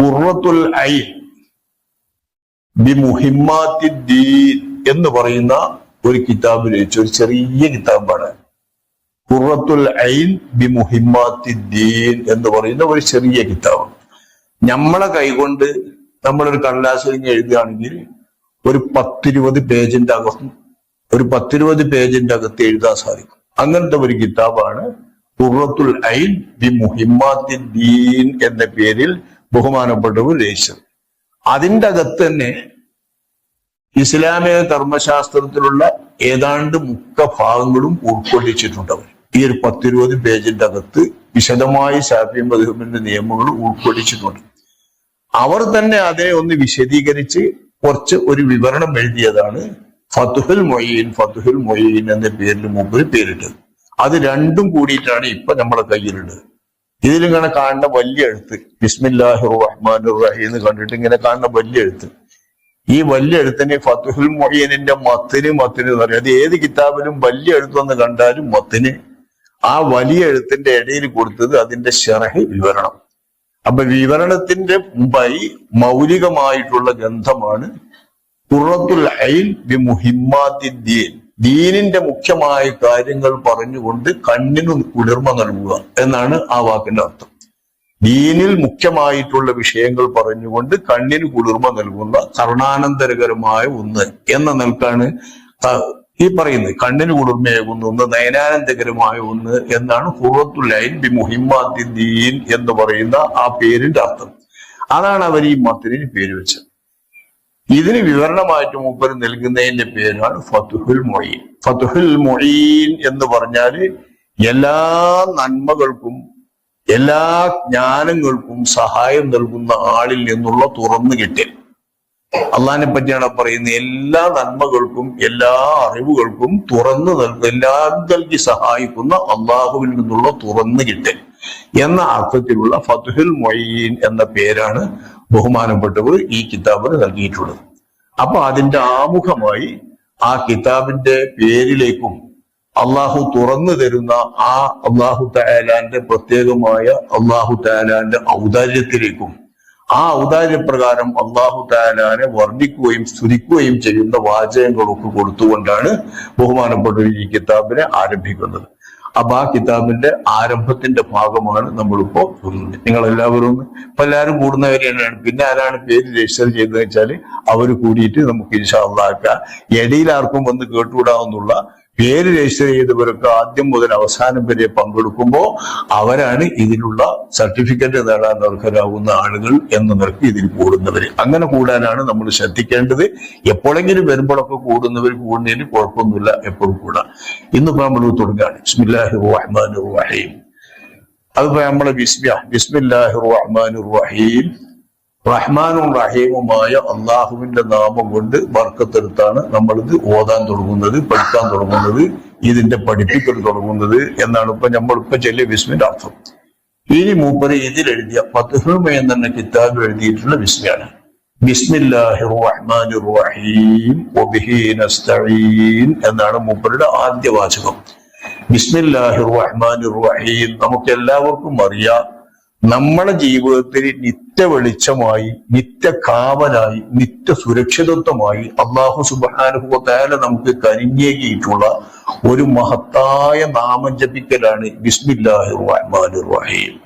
ഖുർറത്തുൽ ഐൻ B മുഹിമ്മാത്തിദ്ദീൻ എന്ന് പറയുന്ന ഒരു കിതാബ് രചിച്ച ഒരു ചെറിയ കിതാബാണ്. ഖുർറത്തുൽ ഐൻ ബി മുഹിമ്മാത്തിദ്ദീൻ എന്ന് പറയുന്ന ഒരു ചെറിയ കിതാബ്. നമ്മളെ കൈകൊണ്ട് നമ്മളൊരു കടലാസിൽ എഴുതുകയാണെങ്കിൽ ഒരു 10-20 പേജിന്റെ അകത്ത് എഴുതാൻ സാധിക്കും. അങ്ങനത്തെ ഒരു കിതാബാണ് ഖുർറത്തുൽ ഐൻ ബി മുഹിമ്മാത്തിദ്ദീൻ എന്ന പേരിൽ ബഹുമാനപ്പെട്ടവർ രചിച്ചത്. അതിന്റെ അകത്ത് തന്നെ ഇസ്ലാമിക കർമ്മശാസ്ത്രത്തിലുള്ള ഏതാണ്ട് മുക്ക ഭാഗങ്ങളും ഉൾക്കൊള്ളിച്ചിട്ടുണ്ട്. അവർ ഈ ഒരു 10-20 പേജിന്റെ അകത്ത് വിശദമായി ശാഫിഈ മദ്ഹബിന്റെ നിയമങ്ങൾ ഉൾക്കൊള്ളിച്ചിട്ടുണ്ട്. അവർ തന്നെ അതിനെ ഒന്ന് വിശദീകരിച്ച് കുറച്ച് ഒരു വിവരണം എഴുതിയതാണ് ഫതുഹുൽ മൊയ്യീൻ എന്ന പേരിൽ മൂപ്പര് പേരിട്ടത്. അത് രണ്ടും കൂടിയിട്ടാണ് ഇപ്പൊ നമ്മളെ കയ്യിലുള്ളത്. ഇതിലിങ്ങനെ കാണുന്ന വലിയ എഴുത്ത് ബിസ്മില്ലാഹിർ റഹ്മാനിർ റഹീം എന്ന് കണ്ടിട്ട് ഇങ്ങനെ കാണുന്ന വലിയ എഴുത്ത്, ഈ വലിയ എഴുത്തിന് ഫതുഹുൽ മൊയ്യീനിന്റെ മത്തിന് എന്ന് പറയും. അത് ഏത് കിതാബിലും വലിയ എഴുത്തൊന്ന് കണ്ടാലും മത്തിന്, ആ വലിയ എഴുത്തിന്റെ ഇടയിൽ കൊടുത്തത് അതിന്റെ ശറഹ് വിവരണം. അപ്പൊ വിവരണത്തിന്റെ മുമ്പായി മൗലികമായിട്ടുള്ള ഗ്രന്ഥമാണ് ഖുർറത്തുൽ ഐൻ ബി മുഹിമ്മാത്തിദ്ദീൻ. ദീനിന്റെ മുഖ്യമായ കാര്യങ്ങൾ പറഞ്ഞുകൊണ്ട് കണ്ണിന് കുളിർമ നൽകുക എന്നാണ് ആ വാക്കിന്റെ അർത്ഥം. ദീനിൽ മുഖ്യമായിട്ടുള്ള വിഷയങ്ങൾ പറഞ്ഞുകൊണ്ട് കണ്ണിന് കുളിർമ നൽകുന്ന കരുണാനന്തരകരമായ ഒന്ന് എന്ന നിലക്കാണ് ഈ പറയുന്നത്. കണ്ണിന് കുളിർമയാകുന്ന ഒന്ന്, നയനാനന്ദകരമായ ഒന്ന് എന്നാണ് ഖുർറത്തുൽ ഐൻ ബി മുഹിമ്മാത്തിദ്ദീൻ എന്ന് പറയുന്ന ആ പേരിന്റെ അർത്ഥം. അതാണ് അവർ ഈ മത്തിന് പേര് വെച്ചത്. ഇതിന് വിവരണമായിട്ട് മൂപ്പര് നൽകുന്നതിന്റെ പേരാണ് ഫതുഹുൽ മൊയ്യീൻ. ഫതുഹുൽ മൊയ്യീൻ എന്ന് പറഞ്ഞാല് എല്ലാ നന്മകൾക്കും എല്ലാ ജ്ഞാനങ്ങൾക്കും സഹായം നൽകുന്ന ആളിൽ നിന്നുള്ള തുറന്നു കിട്ടൽ. അള്ളാഹിനെ പറ്റിയാണ് പറയുന്നത്. എല്ലാ നന്മകൾക്കും എല്ലാ അറിവുകൾക്കും തുറന്നു എല്ലാം നൽകി സഹായിക്കുന്ന അള്ളാഹുവിൽ നിന്നുള്ള തുറന്നു കിട്ടൽ എന്ന അർത്ഥത്തിലുള്ള ഫതുഹുൽ മൊയ്യീൻ എന്ന പേരാണ് ബഹുമാനപ്പെട്ടവർ ഈ കിതാബിന് നൽകിയിട്ടുള്ളത്. അപ്പൊ അതിന്റെ ആമുഖമായി ആ കിതാബിന്റെ പേരിലേക്കും അള്ളാഹു തുറന്നു തരുന്ന ആ അള്ളാഹു തആലാന്റെ പ്രത്യേകമായ അള്ളാഹു തആലാന്റെ ഔദാര്യത്തിലേക്കും ആ ഔദാര്യപ്രകാരം അള്ളാഹു തആലാനെ വർണ്ണിക്കുകയും സ്തുതിക്കുകയും ചെയ്യുന്ന വാചകങ്ങളൊക്കെ കൊടുത്തുകൊണ്ടാണ് ബഹുമാനപ്പെട്ട ഈ കിതാബിനെ ആരംഭിക്കുന്നത്. അപ്പൊ ആ കിതാബിന്റെ ആരംഭത്തിന്റെ ഭാഗമാണ് നമ്മളിപ്പോ ചൊല്ലുന്നത്. നിങ്ങൾ എല്ലാവരും ഇപ്പൊ എല്ലാവരും കൂടുന്നവർ തന്നെയാണ്. പിന്നെ ആരാണ് പേര് രജിസ്റ്റർ ചെയ്തതെന്ന് വെച്ചാൽ അവർ കൂടിയിട്ട് നമുക്ക് ഇൻഷാ അല്ലാഹ് ഇടയിൽ ആർക്കും വന്ന് കേട്ടുകൂടാവുന്നുള്ള പേര് രജിസ്റ്റർ ചെയ്തവരൊക്കെ ആദ്യം മുതൽ അവസാനം വരെ പങ്കെടുക്കുമ്പോൾ അവരാണ് ഇതിനുള്ള സർട്ടിഫിക്കറ്റ് നേടാൻ അർഹരാകുന്ന ആളുകൾ എന്ന നിലയ്ക്ക് ഇതിൽ കൂടുന്നവര്. അങ്ങനെ കൂടാനാണ് നമ്മൾ ശ്രദ്ധിക്കേണ്ടത്. എപ്പോഴെങ്കിലും വരുമ്പോഴൊക്കെ കൂടുന്നവർ കൂടുന്നതിന് കുഴപ്പമൊന്നുമില്ല, എപ്പോഴും കൂടാം. ഇന്നിപ്പോ നമ്മൾ തുടങ്ങുകയാണ്. ബിസ്മില്ലാഹിർ റഹ്മാനിർ റഹീം. അതിപ്പോ നമ്മളെ ബിസ്മില്ലാഹിർ റഹ്മാനിർ റഹീം. റഹ്മാനും റഹീമുമായ അള്ളാഹുവിന്റെ നാമം കൊണ്ട് ബർക്കത്തെടുത്താണ് നമ്മളിത് ഓതാൻ തുടങ്ങുന്നത്, പഠിക്കാൻ തുടങ്ങുന്നത്, ഇതിന്റെ പഠിപ്പിക്കൽ തുടങ്ങുന്നത് എന്നാണ് ഇപ്പൊ നമ്മളിപ്പോ ചെല്ലിയ ബിസ്മിന്റെ അർത്ഥം. ഇനി മൂപ്പര് ഇതിലെഴുതിയ ഫതുഹുൽ മൊയ്യീൻ എന്ന കിതാബ് എഴുതിയിട്ടുള്ള ബിസ്മിയാണ്. ബിസ്മില്ലാഹിർ റഹ്മാനിർ റഹീം വബിഹി നസ്തഈൻ എന്നാണ് മൂപ്പരുടെ ആദ്യ വാചകം. ബിസ്മില്ലാഹിർ റഹ്മാനിർ റഹീം. നമുക്ക് എല്ലാവർക്കും അറിയാം, നമ്മുടെ ജീവിതത്തിൽ നിത്യ വെളിച്ചമായി, നിത്യ കാവലായി, നിത്യ സുരക്ഷിതത്വമായി അല്ലാഹു സുബ്ഹാനഹു വ തആല നമുക്ക് കനിഞ്ഞേകിയിട്ടുള്ള ഒരു മഹത്തായ നാമം ജപിക്കലാണ് ബിസ്മില്ലാഹിർ റഹ്മാനിർ റഹീം.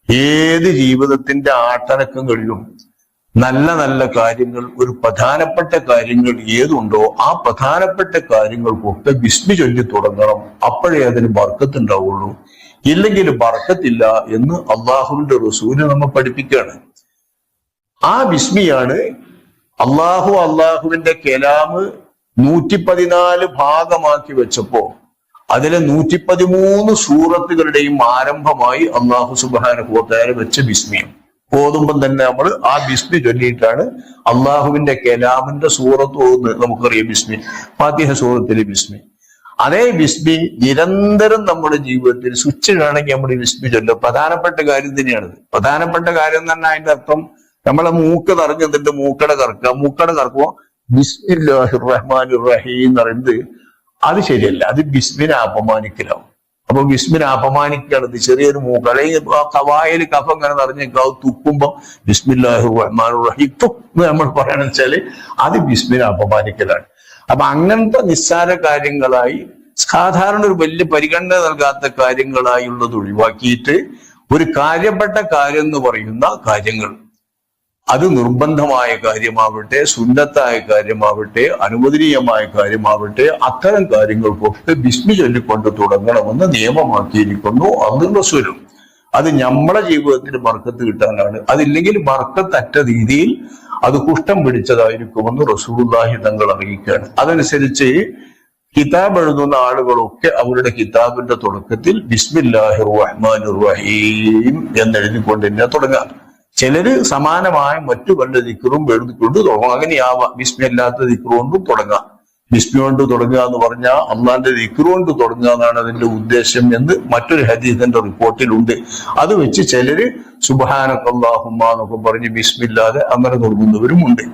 ഏത് ജീവിതത്തിന്റെ ആട്ടനക്കങ്ങളിലും നല്ല നല്ല കാര്യങ്ങൾ, ഒരു പ്രധാനപ്പെട്ട കാര്യങ്ങൾ ഏതുണ്ടോ ആ പ്രധാനപ്പെട്ട കാര്യങ്ങൾക്കൊക്കെ ബിസ്മി ചൊല്ലി തുടങ്ങണം. അപ്പോഴേ അതിന് ബർക്കത്തുണ്ടാവുള്ളൂ. ഇല്ലെങ്കിൽ ബർക്കത്തില്ല എന്ന് അള്ളാഹുവിന്റെ റസൂല് നമ്മെ പഠിപ്പിക്കുകയാണ്. ആ ബിസ്മിയാണ് അള്ളാഹുവിന്റെ കലാമ് 114 ഭാഗമാക്കി വെച്ചപ്പോ അതിലെ 113 സൂറത്തുകളുടെയും ആരംഭമായി അള്ളാഹു സുബ്ഹാനഹു വ തആല വെച്ച ബിസ്മിയും. ഓതുമ്പം തന്നെ നമ്മൾ ആ ബിസ്മി ചൊല്ലിയിട്ടാണ് അള്ളാഹുവിന്റെ കലാമിന്റെ സൂറത്ത് ഓതുന്നത്. നമുക്കറിയാം ബിസ്മി, ഫാത്തിഹ സൂറത്തിലെ ബിസ്മി. അതേ ബിസ്മി നിരന്തരം നമ്മുടെ ജീവിതത്തിൽ സ്വിച്ചിടാണെങ്കിൽ നമ്മൾ ഈ ബിസ്മി ചൊല്ലുക പ്രധാനപ്പെട്ട കാര്യം തന്നെയാണ്. പ്രധാനപ്പെട്ട കാര്യം എന്ന് പറഞ്ഞാൽ അതിന്റെ അർത്ഥം നമ്മളെ മൂക്ക് നിറഞ്ഞതിന്റെ മൂക്കട കറക്കുമ്പോ ബിസ്മില്ലാഹിർ റഹ്മാനിർ റഹീം എന്ന് പറയുന്നത് അത് ശരിയല്ല, അത് ബിസ്മിനെ അപമാനിക്കലാവും. അപ്പൊ ബിസ്മിനെ അപമാനിക്കുകയാണ്. ചെറിയൊരു മൂക്ക് അല്ലെങ്കിൽ കവായിൽ കഫ ഇങ്ങനെ നിറഞ്ഞേക്കാവ് തുപ്പുമ്പോ ബിസ്മില്ലാഹിർ റഹ്മാനിർ റഹീം എന്ന് നമ്മൾ പറയണെന്ന് വെച്ചാല് അത് ബിസ്മിനെ അപമാനിക്കലാണ്. അപ്പൊ അങ്ങനത്തെ നിസ്സാര കാര്യങ്ങളായി സാധാരണ ഒരു വലിയ പരിഗണന നൽകാത്ത കാര്യങ്ങളായുള്ളത് ഒഴിവാക്കിയിട്ട് ഒരു കാര്യപ്പെട്ട കാര്യം എന്ന് പറയുന്ന കാര്യങ്ങൾ, അത് നിർബന്ധമായ കാര്യമാവട്ടെ, സുന്നത്തായ കാര്യമാവട്ടെ, അനുവദനീയമായ കാര്യമാവട്ടെ, അത്തരം കാര്യങ്ങൾക്കൊക്കെ ബിസ്മി ചൊല്ലിക്കൊണ്ട് തുടങ്ങണമെന്ന് നിയമമാക്കിയിരിക്കുന്നു അല്ലാഹു റസൂലും. അത് നമ്മളെ ജീവിതത്തിൽ ബർക്കത്ത് കിട്ടാനാണ്. അതില്ലെങ്കിൽ ബർക്കത്തറ്റ രീതിയിൽ അത് കുഷ്ഠം പിടിച്ചതായിരിക്കുമെന്ന് റസൂലുള്ളാഹി തങ്ങൾ അറിയിക്കുകയാണ്. അതനുസരിച്ച് കിതാബ് എഴുതുന്ന ആളുകളൊക്കെ അവരുടെ കിതാബിന്റെ തുടക്കത്തിൽ ബിസ്മില്ലാഹിർ റഹ്മാനിർ റഹീം എന്നെഴുതിക്കൊണ്ട് തന്നെ തുടങ്ങാം. ചിലര് സമാനമായ മറ്റു വല്ല ദിക്റും എഴുതിക്കൊണ്ട് തുടങ്ങും. അങ്ങനെയാവാം. ബിസ്മി അല്ലാത്ത ദിക്റ് കൊണ്ടും തുടങ്ങാം. ബിസ്മി കൊണ്ട് തുടങ്ങുക എന്ന് പറഞ്ഞാൽ അള്ളാന്റെ ദിക്റ് കൊണ്ട് തുടങ്ങുക എന്നാണ് അതിന്റെ ഉദ്ദേശം എന്ന് മറ്റൊരു ഹദീസിന്റെ റിപ്പോർട്ടിലുണ്ട്. അത് വെച്ച് ചിലര് സുബ്ഹാനക്കല്ലാഹുമ്മ എന്നൊക്കെ പറഞ്ഞ് ബിസ്മില്ലാതെ അങ്ങനെ തുടങ്ങുന്നവരുമുണ്ട്.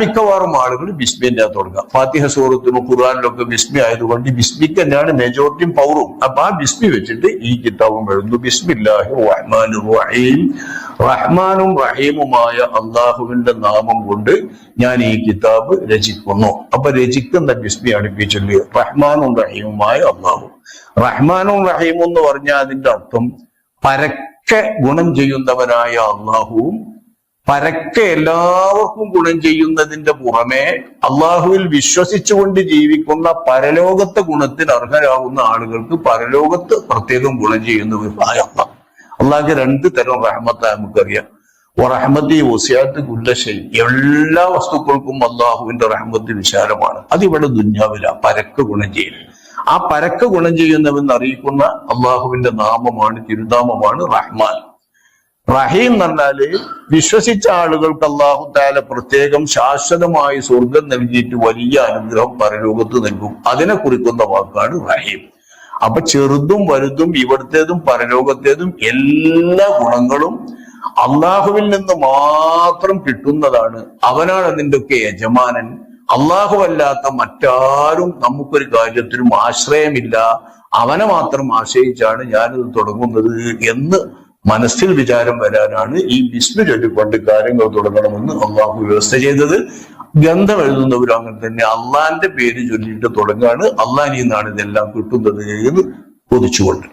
മിക്കവാറും ആളുകൾ ബിസ്മിന്റെ തുടങ്ങുക. ഫാത്തിഹ സൂറത്തിനും ഖുർആനിലൊക്കെ ബിസ്മി ആയതുകൊണ്ട് ബിസ്മിക്ക് തന്നെയാണ് മെജോറിറ്റിയും പവറും. അപ്പൊ ആ ബിസ്മി വെച്ചിട്ട് ഈ കിതാബും എഴുതുന്നു. ബിസ്മില്ലാഹിർ റഹ്മാനിർ റഹീം, റഹ്മാനും റഹീമുമായ അള്ളാഹുവിന്റെ നാമം കൊണ്ട് ഞാൻ ഈ കിതാബ് രചിക്കുന്നു. അപ്പൊ രചിക്കുന്ന ബിസ്മി അടുപ്പിച്ചല്ലേ റഹ്മാനും റഹീമുമായ അള്ളാഹു. റഹ്മാനും റഹീമും എന്ന് പറഞ്ഞാൽ അതിന്റെ അർത്ഥം പരക്കെ ഗുണം ചെയ്യുന്നവനായ അള്ളാഹുവും പരക്കെ എല്ലാവർക്കും ഗുണം ചെയ്യുന്നതിന്റെ പുറമെ അള്ളാഹുവിൽ വിശ്വസിച്ചുകൊണ്ട് ജീവിക്കുന്ന പരലോകത്തെ ഗുണത്തിന് അർഹരാകുന്ന ആളുകൾക്ക് പരലോകത്ത് പ്രത്യേകം ഗുണം ചെയ്യുന്നവരായ അള്ളാഹ്. അള്ളാഹ്ക്ക് 2 തരം റഹ്മത്തായ നമുക്കറിയാം. റഹ്മത്തി വസിയാത്ത് കുല്ലശൈ, എല്ലാ വസ്തുക്കൾക്കും അള്ളാഹുവിന്റെ റഹ്മത്ത് വിശാലമാണ്. അതിവിടെ ദുന്യാവില പരക്കെ ഗുണം ചെയ്യൽ. ആ പരക്കെ ഗുണം ചെയ്യുന്നവെന്ന് അറിയിക്കുന്ന അള്ളാഹുവിന്റെ നാമമാണ്, തിരുനാമമാണ് റഹ്മാൻ. റഹീം എന്ന് പറഞ്ഞാല് വിശ്വസിച്ച ആളുകൾക്ക് അല്ലാഹു തആല പ്രത്യേകം ശാശ്വതമായി സ്വർഗം നൽകിയിട്ട് വലിയ അനുഗ്രഹം പരലോകത്ത് നൽകും. അതിനെ കുറിക്കുന്ന വാക്കാണ് റഹീം. അപ്പൊ ചെറുതും വലുതും ഇവിടത്തേതും പരലോകത്തേതും എല്ലാ ഗുണങ്ങളും അള്ളാഹുവിൽ നിന്ന് മാത്രം കിട്ടുന്നതാണ്. അവനാണ് അതിന്റെ ഒക്കെ യജമാനൻ. അല്ലാഹുവല്ലാത്ത മറ്റാരും നമുക്കൊരു കാര്യത്തിനും ആശ്രയമില്ല. അവനെ മാത്രം ആശ്രയിച്ചാണ് ഞാനിത് തുടങ്ങുന്നത് എന്ന് മനസ്സിൽ വിചാരം വരാനാണ് ഈ ബിസ്മി ചൊല്ലിക്കൊണ്ട് കാര്യങ്ങൾ തുടങ്ങണമെന്ന് അള്ളാഹു വ്യവസ്ഥ ചെയ്തത്. ഗ്രന്ഥം എഴുതുന്നവരും അങ്ങനെ തന്നെ അള്ളാന്റെ പേര് ചൊല്ലിയിട്ട് തുടങ്ങാണ്. അള്ളാഹിൽ നിന്നാണ് ഇതെല്ലാം കിട്ടുന്നത് എന്ന് കൊതിച്ചുകൊണ്ട്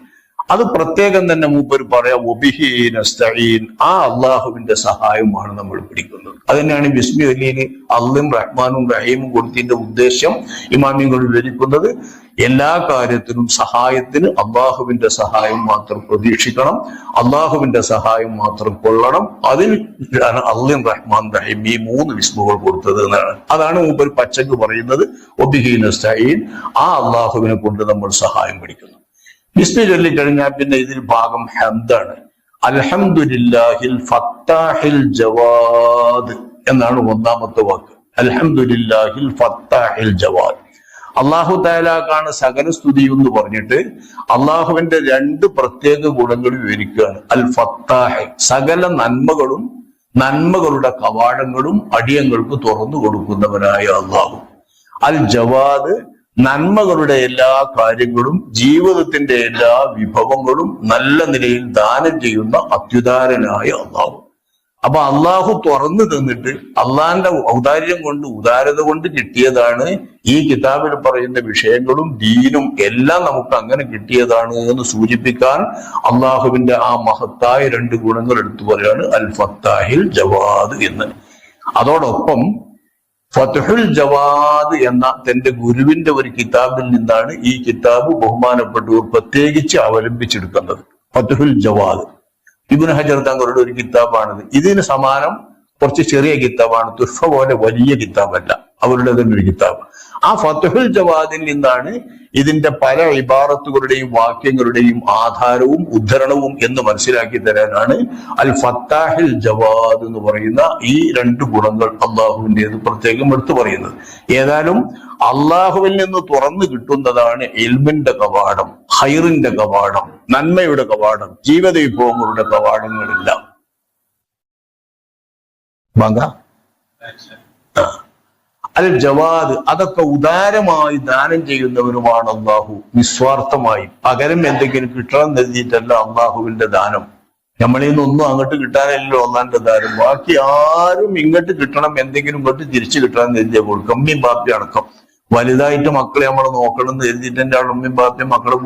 അത് പ്രത്യേകം തന്നെ മൂപ്പർ പറയാം, വബിഹി നസ്തഈൻ, ആ അള്ളാഹുവിന്റെ സഹായമാണ് നമ്മൾ പിടിക്കുന്നത്. അത് തന്നെയാണ് ബിസ്മി ചൊല്ലിന് അള്ളയും റഹ്മാനും റഹീമും കൊടുത്തതിന്റെ ഉദ്ദേശം ഇമാമിങ്ങൾ വിവരിക്കുന്നത്. എല്ലാ കാര്യത്തിനും സഹായത്തിന് അള്ളാഹുവിന്റെ സഹായം മാത്രം പ്രതീക്ഷിക്കണം, അള്ളാഹുവിന്റെ സഹായം മാത്രം കൊള്ളണം. അതിന് അള്ളയും റഹ്മാൻ റഹീം ഈ 3 വിസ്മുകൾ കൊടുത്തത് എന്നാണ്. അതാണ് മൂപ്പർ പച്ചക്ക് പറയുന്നത് വബിഹി നസ്തഈൻ, ആ അള്ളാഹുവിനെ കൊണ്ട് നമ്മൾ സഹായം പിടിക്കുന്നു. ബിസ്മി ചൊല്ലിക്കഴിഞ്ഞാൽ പിന്നെ ഇതിൽ ഭാഗം ഹംദാണ്. അൽഹംദുലില്ലാഹിൽ ഫത്താഹിൽ ജവാദ് എന്നാണ് 1ാമത്തെ വാക്ക്. അൽഹംദുലില്ലാഹിൽ ഫത്താഹിൽ ജവാദ്. അള്ളാഹു തആലക്കാണ് സകല സ്തുതി എന്ന് പറഞ്ഞിട്ട് അള്ളാഹുവിന്റെ 2 പ്രത്യേക ഗുണങ്ങൾ വിവരിക്കുകയാണ്. അൽ ഫത്താഹ്, സകല നന്മകളും നന്മകളുടെ കവാടങ്ങളും അടിയങ്ങൾക്ക് തുറന്നു കൊടുക്കുന്നവനായ അള്ളാഹു. അൽ ജവാദ്, നന്മകളുടെ എല്ലാ കാര്യങ്ങളും ജീവിതത്തിന്റെ എല്ലാ വിഭവങ്ങളും നല്ല നിലയിൽ ദാനം ചെയ്യുന്ന അത്യുദാരനായ അള്ളാഹു. അപ്പൊ അള്ളാഹു തുറന്നു തന്നിട്ട് അള്ളാഹിന്റെ ഔദാര്യം കൊണ്ട് ഉദാരത കൊണ്ട് കിട്ടിയതാണ് ഈ കിതാബിൽ പറയുന്ന വിഷയങ്ങളും ദീനും എല്ലാം നമുക്ക് അങ്ങനെ കിട്ടിയതാണ് എന്ന് സൂചിപ്പിക്കാൻ അള്ളാഹുവിന്റെ ആ മഹത്തായ 2 ഗുണങ്ങൾ എടുത്തു പറയാണ് അൽ ഫത്താഹിൽ ജവാദ് എന്ന്. അതോടൊപ്പം ഫത്ഹുൽ ജവാദ് എന്ന തന്റെ ഗുരുവിന്റെ ഒരു കിതാബിൽ നിന്നാണ് ഈ കിതാബ് ബഹുമാനപ്പെട്ടവർ പ്രത്യേകിച്ച് അവലംബിച്ചെടുക്കുന്നത്. ഫത്ഹുൽ ജവാദ് ഇബ്നു ഹജർ തങ്ങളുടെ ഒരു കിതാബാണിത്. ഇതിന് സമാനം കുറച്ച് ചെറിയ കിതാബാണ്, തുഹ്ഫ പോലെ വലിയ കിതാബല്ല, അവരുടെ തന്നെ ഒരു കിതാബ്. ആ ഫത്ഹുൽ ജവാദിൽ നിന്നാണ് ഇതിന്റെ പല ഇബാറത്തുകളുടെയും വാക്യങ്ങളുടെയും ആധാരവും ഉദ്ധരണവും എന്ന് മനസ്സിലാക്കി തരാനാണ് അൽ ഫത്താഹിൽ ജവാദ് എന്ന് പറയുന്ന ഈ 2 ഗുണങ്ങൾ അള്ളാഹുവിൻ്റെത് പ്രത്യേകം എടുത്തു പറയുന്നത്. ഏതായാലും അള്ളാഹുവിൽ നിന്ന് തുറന്നു കിട്ടുന്നതാണ് ഇൽമിന്റെ കവാടം, ഖൈറിന്റെ കവാടം, നന്മയുടെ കവാടം, ജീവിത വിഭവങ്ങളുടെ കവാടങ്ങളെല്ലാം. അൽ ജവാദ്, അതൊക്കെ ഉദാരമായി ദാനം ചെയ്യുന്നവനുമാണ് അള്ളാഹു. നിസ്വാർത്ഥമായി പകരം എന്തെങ്കിലും കിട്ടണം എഴുതിയിട്ടല്ല അള്ളാഹുവിന്റെ ദാനം. നമ്മളിൽ നിന്നൊന്നും അങ്ങോട്ട് കിട്ടാനല്ലോ അള്ളാന്റെ ദാനം. ബാക്കി ആരും ഇങ്ങോട്ട് കിട്ടണം, എന്തെങ്കിലും ഇങ്ങോട്ട് തിരിച്ചു കിട്ടണം എന്ന് എഴുതിയ കൊടുക്കും. അമ്മയും ബാപ്പി അടക്കം വലുതായിട്ട് മക്കളെ നമ്മൾ നോക്കണം എന്ന് എഴുതിയിട്ട് എൻ്റെ അമ്മയും ബാപ്പയും മക്കളെ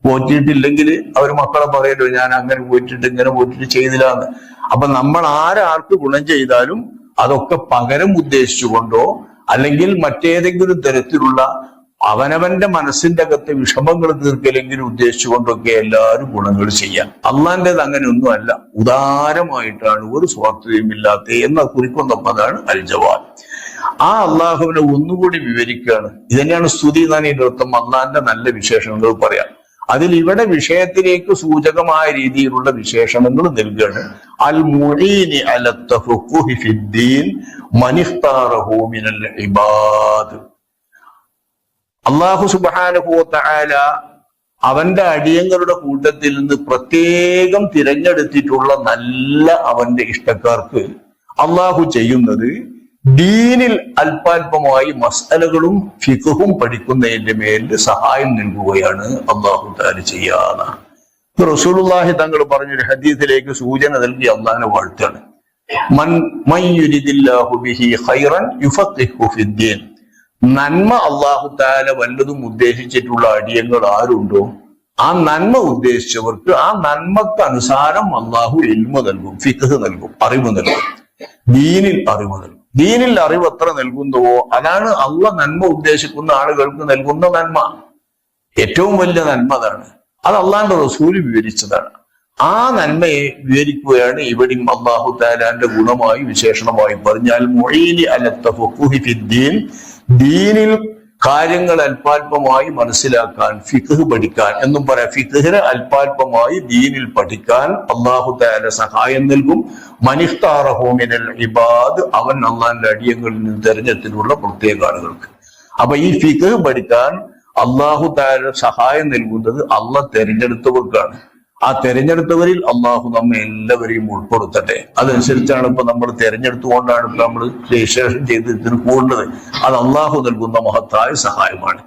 പോറ്റിയിട്ടില്ലെങ്കിൽ അവർ മക്കളെ പറയല്ലോ ഞാൻ അങ്ങനെ പോറ്റിട്ട് ഇങ്ങനെ പോറ്റിട്ട് ചെയ്തില്ലാന്ന്. അപ്പൊ നമ്മൾ ആരാർക്ക് ഗുണം ചെയ്താലും അതൊക്കെ പകരം ഉദ്ദേശിച്ചുകൊണ്ടോ അല്ലെങ്കിൽ മറ്റേതെങ്കിലും തരത്തിലുള്ള അവനവന്റെ മനസ്സിന്റെ അകത്തെ വിഷമങ്ങൾ തീർക്കലെങ്കിലും ഉദ്ദേശിച്ചുകൊണ്ടൊക്കെ എല്ലാവരും ഗുണങ്ങൾ ചെയ്യാം. അള്ളാന്റേത് അങ്ങനെയൊന്നും അല്ല, ഉദാരമായിട്ടാണ്, ഒരു സ്വാർത്ഥതയും ഇല്ലാത്ത എന്ന കുറിക്കുന്ന പദമാണ് അൽ ജവാദ്. ആ അള്ളാഹുവിനെ ഒന്നുകൂടി വിവരിക്കുകയാണ്. ഇതന്നെയാണ് സ്തുതി എന്നാണ് അർത്ഥം. അള്ളാന്റെ നല്ല വിശേഷണങ്ങൾ പറയാം. അതിൽ ഇവിടെ വിഷയത്തിലേക്ക് സൂചകമായ രീതിയിലുള്ള വിശേഷണങ്ങൾ നൽകുകയാണ്. അൽ മുഈനി അല തഫഖുഹി ഫിദ്ദീൻ മൻ ഇഖ്താറഹു മിനൽ ഇബാദ്. അല്ലാഹു സുബ്ഹാനഹു വ തആല അവന്റെ അടിയങ്ങളുടെ കൂട്ടത്തിൽ നിന്ന് പ്രത്യേകം തിരഞ്ഞെടുത്തിട്ടുള്ള നല്ല അവന്റെ ഇഷ്ടക്കാർക്ക് അള്ളാഹു ചെയ്യുന്നത് ദീനിൽ അല്പാൽപമായി മസ്അലകളും ഫിഖ്ഹും പഠിക്കുന്നതിന്റെ മേലിൽ സഹായം നൽകുകയാണ് അള്ളാഹു തആല ചെയ്യാതെ. റസൂലുള്ളാഹി തങ്ങൾ പറഞ്ഞൊരു ഹദീസിലേക്ക് സൂചന നൽകി അള്ളാഹിനെ വാഴ്ത്താണ്. മൻ യുരിദില്ലാഹു ബിഹി ഖൈറൻ യുഫഖിഹു ഫിദ്ദീൻ. നന്മ അള്ളാഹു തആല വല്ലതും ഉദ്ദേശിച്ചിട്ടുള്ള അടിയങ്ങൾ ആരുണ്ടോ ആ നന്മ ഉദ്ദേശിച്ചവർക്ക് ആ നന്മക്ക് അനുസാരം അള്ളാഹു ഇൽമ നൽകും, ഫിഖ്ഹ് നൽകും, അറിവ് നൽകും. ദീനിൽ അറിവ് നൽകും. ദീനിൽ അറിവ് എത്ര നൽകുന്നുവോ അതാണ് അള്ളാഹ് നന്മ ഉദ്ദേശിക്കുന്ന ആളുകൾക്ക് നൽകുന്ന നന്മ. ഏറ്റവും വലിയ നന്മ അതാണ്. അത് അള്ളാഹിന്റെ റസൂല് വിവരിച്ചതാണ്. ആ നന്മയെ വിവരിക്കുകയാണ് ഇവിടെയും അള്ളാഹു തആലാന്റെ ഗുണമായി വിശേഷണമായി പറഞ്ഞാൽ മുഈനി അല തഫഖുഹി ഫിദ്ദീൻ. ദീനിൽ കാര്യങ്ങൾ അല്പാൽപമായി മനസ്സിലാക്കാൻ, ഫിഖ്ഹ് പഠിക്കാൻ എന്നും പറയാം. ഫിഖ്ഹിനെ അല്പാൽപമായി ദീനിൽ പഠിക്കാൻ അള്ളാഹു തആല സഹായം നൽകും. മൻ ഇഖ്താറഹു മിനൽ ഇബാദ്, അവൻ അള്ളാഹിന്റെ അടിയങ്ങളിൽ നിന്ന് തെരഞ്ഞെടുത്തിട്ടുള്ള പ്രത്യേക ആളുകൾക്ക്. അപ്പൊ ഈ ഫിഖ്ഹ് പഠിക്കാൻ അള്ളാഹു തആല സഹായം നൽകുന്നത് അള്ളാഹ് തെരഞ്ഞെടുത്തവർക്കാണ്. ആ തെരഞ്ഞെടുത്തവരിൽ അള്ളാഹു നമ്മെ എല്ലാവരെയും ഉൾപ്പെടുത്തട്ടെ. അതനുസരിച്ചാണ് ഇപ്പൊ നമ്മൾ തെരഞ്ഞെടുത്തുകൊണ്ടാണ് ഇപ്പൊ നമ്മൾ രജിസ്ട്രേഷൻ ചെയ്ത് ഇതിന് കൂടുന്നത്. അത് അള്ളാഹു നൽകുന്ന മഹത്തായ സഹായമാണ്.